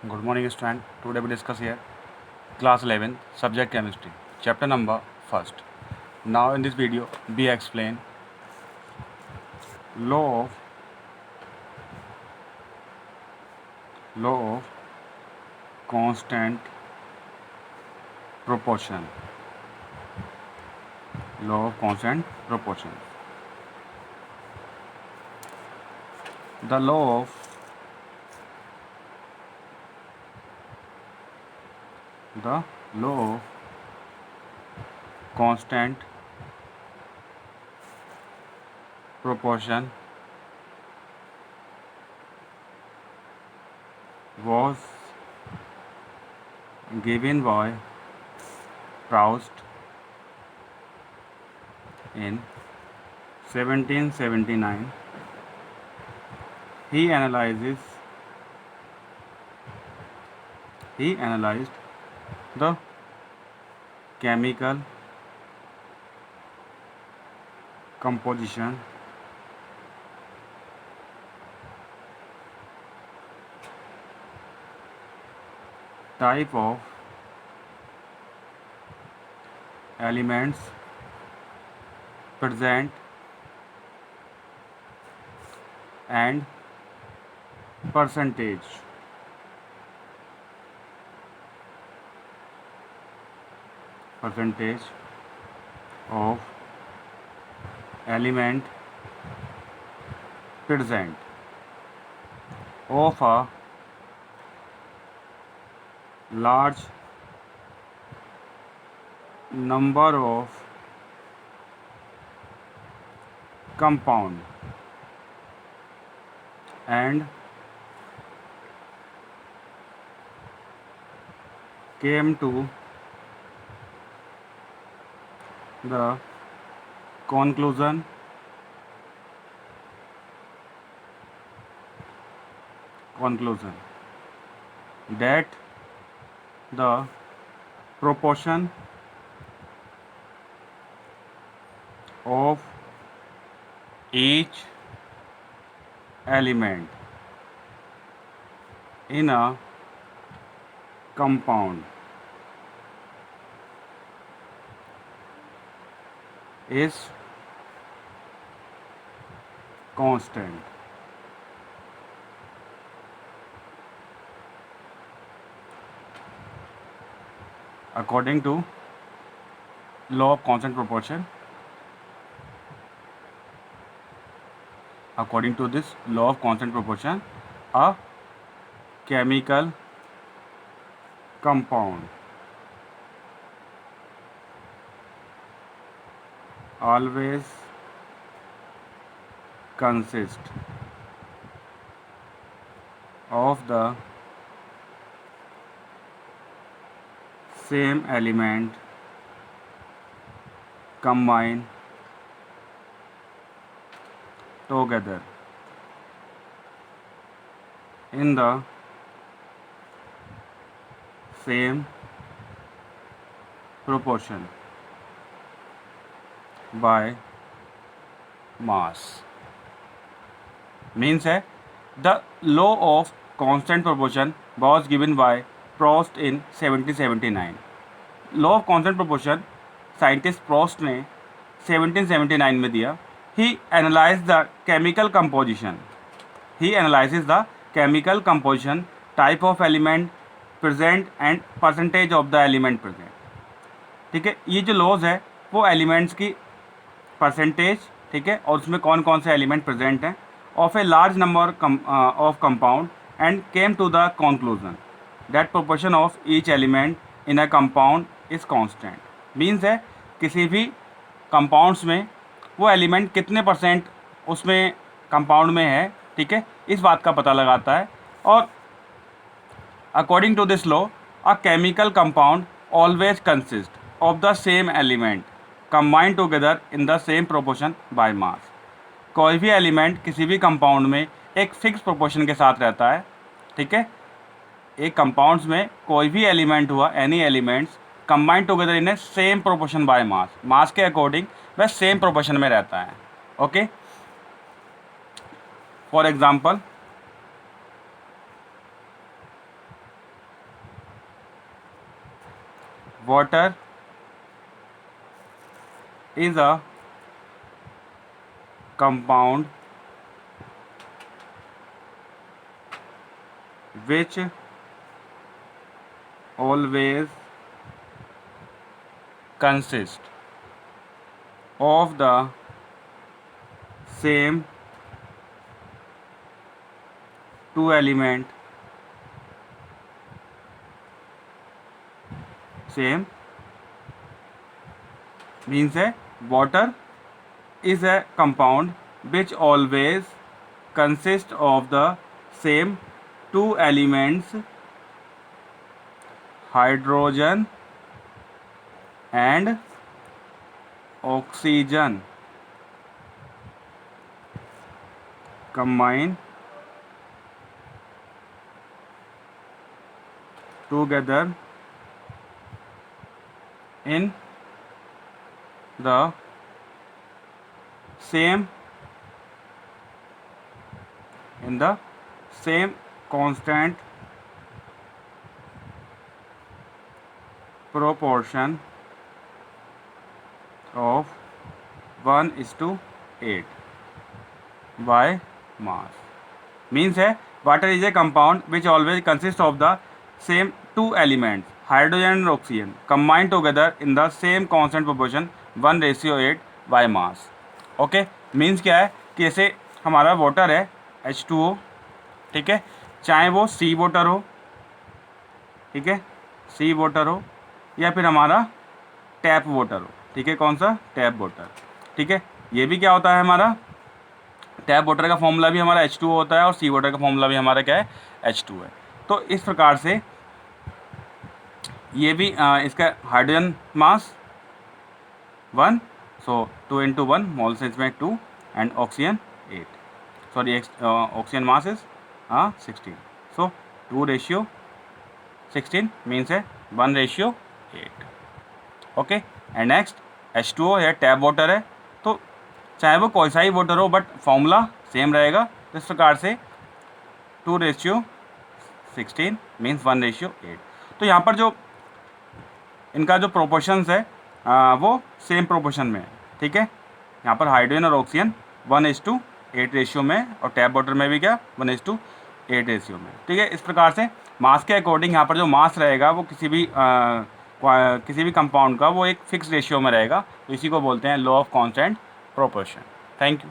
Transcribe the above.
Good morning, student. Today we discuss here class 11 subject chemistry chapter number first. Now in this video we explain law of law of constant proportion. Law of constant proportion. The law of constant proportion was given by Proust in 1779. He analyzed the chemical composition type of elements present and percentage of element present of a large number of compound and came to the conclusion that the proportion of each element in a compound is constant. According to law of constant proportion, according to this law of constant proportion, a chemical compound always consists of the same element combined together in the same proportion by mass. Means है the law of constant proportion was given by Proust in 1779. Law of constant proportion scientist Proust ने 1779 में दिया. He analyzed the chemical composition. He analyzes the chemical composition, type of element present and percentage of the element present. ठीक है, ये जो laws है वो elements की परसेंटेज, ठीक है, और उसमें कौन कौन से एलिमेंट प्रेजेंट हैं, of a large number of compound and came to the conclusion that proportion of each element in a compound is constant. Means है किसी भी कंपाउंड्स में वो एलिमेंट कितने परसेंट उसमें कंपाउंड में है, ठीक है, इस बात का पता लगाता है. और according to this law a chemical compound always consist of the same element combined together in the same proportion by mass. कोई भी एलिमेंट किसी भी कंपाउंड में एक फिक्स प्रोपोर्शन के साथ रहता है, ठीक है. एक कंपाउंड्स में कोई भी एलिमेंट हुआ, any elements combined together in a same proportion by mass. Mass के अकॉर्डिंग वह सेम प्रोपोर्शन में रहता है. Okay, for example water is a compound which always consists of the same two element, same means है water is a compound which always consists of the same two elements, hydrogen and oxygen, combine together in the same constant proportion of 1:8 by mass. Means है water is a compound which always consists of the same two elements, hydrogen and oxygen, combined together in the same constant proportion 1:8 by mass. Okay, means क्या है कि जैसे हमारा water है H2O, ठीक है, चाहे वो सी वाटर हो, ठीक है, सी वाटर हो या फिर हमारा टैप वाटर हो, ठीक है, कौन सा टैप वाटर, ठीक है, ये भी क्या होता है हमारा टैप वाटर का फॉर्मूला भी हमारा H2O होता है और सी वाटर का फॉर्मूला भी हमारा क्या है H2 है। तो इस प्रकार से ये भी इसका हाइड्रोजन मास 1, सो 2 into 1 मोल सेंस में 2 and oxygen 8, sorry oxygen mass is 16, so 2:16 means है 1:8। ओके, एंड नेक्स्ट H2O है टैप वाटर है, तो चाहे वो कोई सा ही वाटर हो बट फॉर्मूला सेम रहेगा। तो इस प्रकार से 2:16 मीन्स 1:8। तो यहाँ पर जो इनका जो प्रोपोर्शंस है वो सेम प्रोपोर्शन में है, ठीक है, यहाँ पर हाइड्रोजन और ऑक्सीजन 1:8 रेशियो में और टैप वाटर में भी क्या 1:8 रेशियो में, ठीक है। इस प्रकार से मास के अकॉर्डिंग यहाँ पर जो मास रहेगा वो किसी भी कंपाउंड का वो एक फिक्स रेशियो में रहेगा, तो इसी को बोलते हैं law of constant proportion. Thank you.